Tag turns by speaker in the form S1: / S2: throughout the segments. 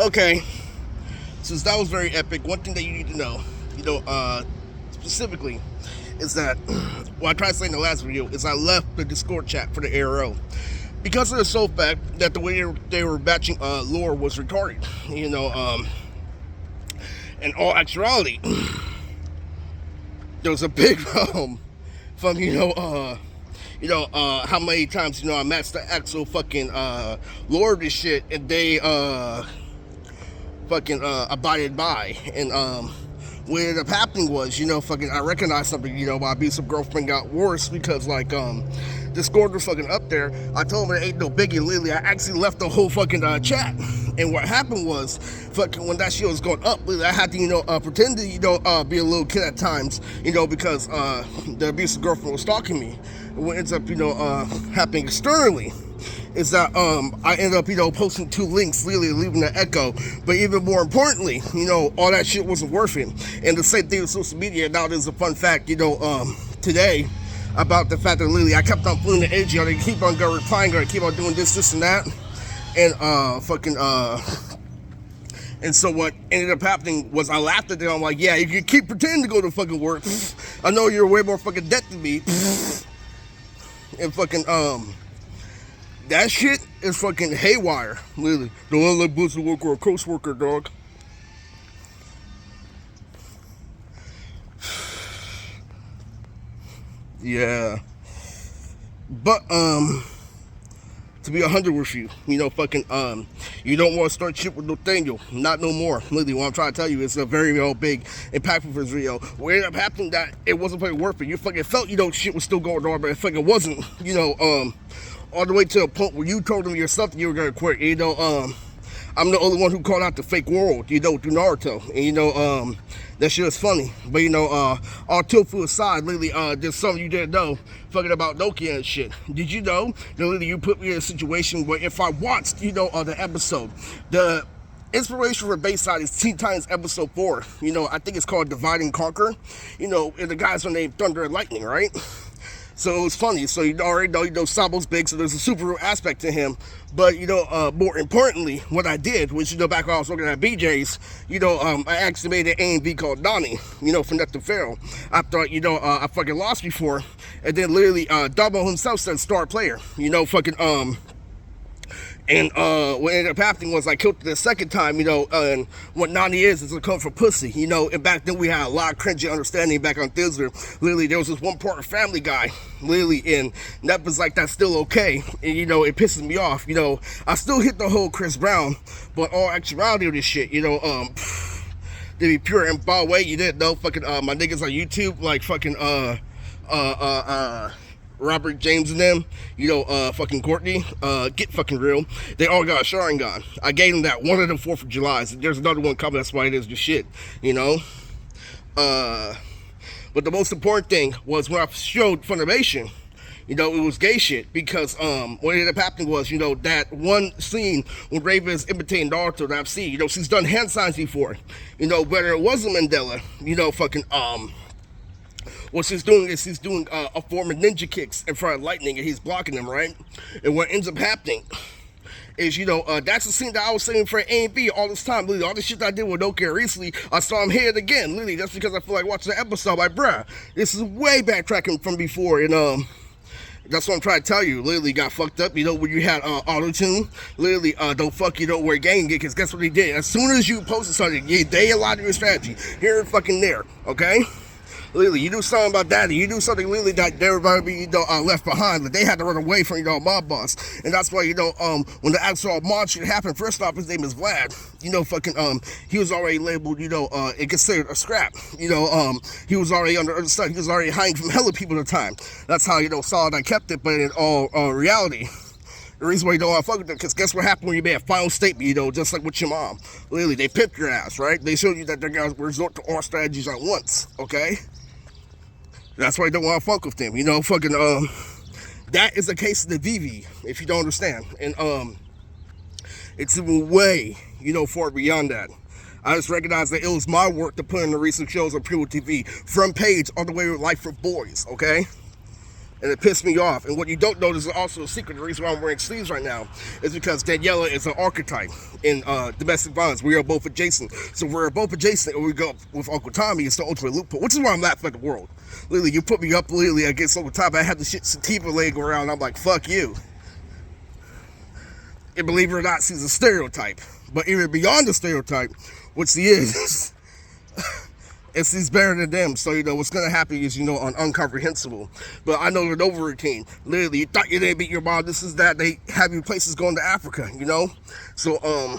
S1: Okay, since that was very epic, one thing that you need to know, specifically, is that what I tried to say in the last video is I left the Discord chat for the ARO because of the sole fact that the way they were batching lore was retarded. In all actuality, there was a big from how many times I matched the actual fucking lore of this shit, and they fucking abided by. And what ended up happening was, I recognized something, my abusive girlfriend got worse because Discord was fucking up there. I told him it ain't no biggie, literally. I actually left the whole fucking chat. And what happened was, fucking when that shit was going up, literally, I had to, pretend to, be a little kid at times, because the abusive girlfriend was stalking me. And what ends up, happening externally is that I ended up, posting 2 links, literally leaving the echo. But even more importantly, all that shit wasn't worth it. And the same thing with social media. Now there's a fun fact, today about the fact that literally I kept on feeling the energy. I keep on replying, I keep on doing this and that. And and so what ended up happening was I laughed at them. I'm like, yeah, you can keep pretending to go to fucking work. I know you're way more fucking debt than me. And fucking that shit is fucking haywire, literally. Don't let Blizzard worker or coast worker, dog. Yeah. But to be 100 with you, you don't want to start shit with Nathaniel. Not no more. Literally, what I'm trying to tell you is a very, very big impactful for his video. What ended up happening that it wasn't fucking worth it. You fucking felt, shit was still going on, but it fucking wasn't, all the way to a point where you told him yourself that you were gonna quit. I'm the only one who called out the fake world, through Naruto. And that shit was funny. But all tofu aside, literally, there's something you didn't know, fucking about Nokia and shit. Did you know that literally you put me in a situation where if I watched, the episode, the inspiration for Bayside is Teen Titans episode 4. I think it's called Divide and Conquer. And the guys are named Thunder and Lightning, right? So it was funny. So you already know, Sabo's big, so there's a superhero aspect to him. But, more importantly, what I did was, back when I was working at BJ's, I actually made an A&V called Donnie, from Net to Pharaoh. I thought, I fucking lost before. And then literally, Dabo himself said star player, and what ended up happening was I killed it the second time, and what Nani is a code for pussy, and back then we had a lot of cringy understanding back on Thizzler. Literally, there was this one part of Family Guy, literally, and that was like, that's still okay, and it pisses me off, I still hit the whole Chris Brown, but all actuality of this shit, to be pure, and by the way, you didn't know, fucking, my niggas on YouTube, like, fucking, Robert James and them, fucking Courtney, get fucking real. They all got a Sharingan. I gave them that one of the 4th of July. So there's another one coming. That's why it is the shit, But the most important thing was when I showed Funimation, it was gay shit because what ended up happening was, that one scene when Raven is imitating Naruto that I've seen, she's done hand signs before, whether it wasn't Mandela, what she's doing is she's doing a form of ninja kicks in front of Lightning, and he's blocking them, right? And what ends up happening is, that's the scene that I was saying for A&B all this time. Literally, all the shit that I did with Nokia recently, I saw him here it again. Literally, that's because I feel like watching the episode. Like, bruh, this is way backtracking from before, and that's what I'm trying to tell you. Literally got fucked up, when you had auto-tune. Literally, don't fuck, where gang get, because guess what he did? As soon as you posted something, they aligned your strategy. Here and fucking there, okay? Literally, you do something about that, and you do something literally that everybody be, left behind. Like, they had to run away from, mob boss. And that's why, when the actual mob shit happened, first off, his name is Vlad. He was already labeled, and considered a scrap. He was already under other stuff. He was already hiding from hella people at the time. That's how, Solid I kept it, but in all reality, the reason why you don't want to fuck with them, because guess what happened when you made a final statement, just like with your mom. Literally, they pimped your ass, right? They showed you that they're going to resort to all strategies at once, okay? That's why you don't want to fuck with them, that is the case of the Vivi, if you don't understand. And, it's even way, far beyond that. I just recognize that it was my work to put in the recent shows on Primo TV, from Page all the way to Life for Boys, okay? And it pissed me off. And what you don't know, this is also a secret. The reason why I'm wearing sleeves right now is because Daniela is an archetype in domestic violence. We are both adjacent. So we're both adjacent, and we go with Uncle Tommy. It's the ultimate loophole, which is why I'm laughing at the world. Literally, you put me up literally against Uncle Tommy. I had the shit sativa leg around. I'm like, fuck you. And believe it or not, she's a stereotype. But even beyond the stereotype, which she is, and she's better than them. So, what's going to happen is, incomprehensible. But I know the Novocaine. Literally, you thought you didn't beat your mom. This is that. They have you places going to Africa, So,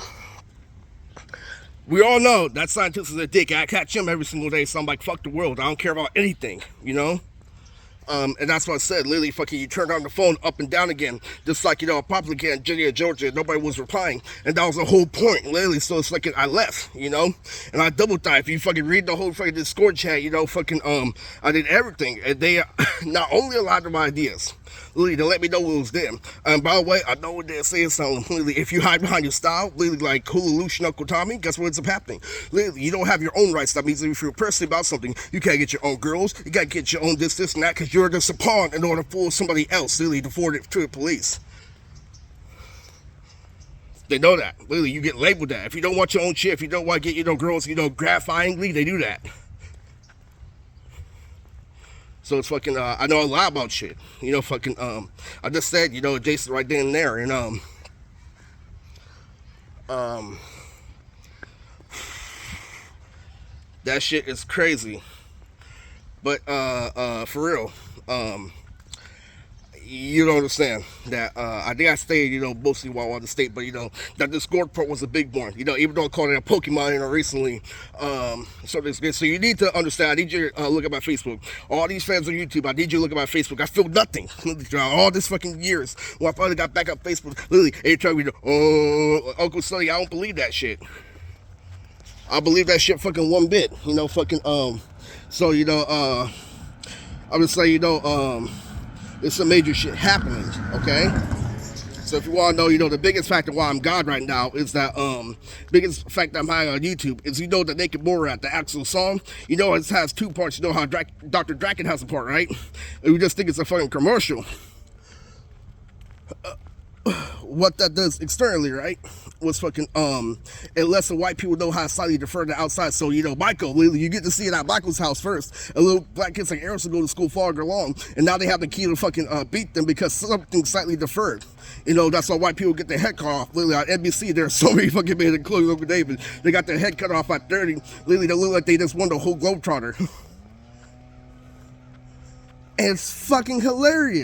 S1: we all know that scientist is a dick. I catch him every single day. So I'm like, fuck the world. I don't care about anything, And that's what I said. Literally, fucking, you turned on the phone up and down again. Just like, a popular kid in Virginia, Georgia. Nobody was replying. And that was the whole point, literally. So it's like I left, And I double thought. If you fucking read the whole fucking Discord chat, I did everything. And they not only allowed my ideas, literally, to let me know what was them. And by the way, I know what they're saying something. Literally, if you hide behind your style, literally, like Hulu Lucian Uncle Tommy, guess what ends up happening? Literally, you don't have your own rights. That means if you're personally about something, you can't get your own girls. You can't get your own this, and that, because you're just a pawn in order to fool somebody else, literally, to forward it to the police. They know that. Literally, you get labeled that. If you don't want your own shit, if you don't want to get girls, gratifyingly, they do that. So it's fucking, I know a lot about shit. I just said, Jason right then and there. And, that shit is crazy. But, for real, you don't understand that, I think I stayed, mostly while on the state, but, that Discord part was a big one, even though I called it a Pokemon, recently, so you need to understand. I need you to look at my Facebook. All these fans on YouTube, I need you to look at my Facebook. I feel nothing all this fucking years. When I finally got back up Facebook, literally, every time Uncle Sonny, I don't believe that shit. I believe that shit fucking one bit, so, I'm just saying, there's some major shit happening, okay? So if you want to know, the biggest factor why I'm God right now is that, biggest factor I'm high on YouTube is, the Naked Borat, the actual song, it has two parts. How Dr. Draken has a part, right? And we just think it's a fucking commercial. What that does externally, right, was fucking, it lets the white people know how slightly defer to outside. So, Michael, literally, you get to see it at Michael's house first. And little black kids like Harrison go to school farther along, and now they have the key to fucking beat them because something slightly deferred. That's why white people get their head cut off. Literally, on NBC, there's so many fucking men, including Uncle David, they got their head cut off at 30. Literally, they look like they just won the whole Globetrotter. And it's fucking hilarious.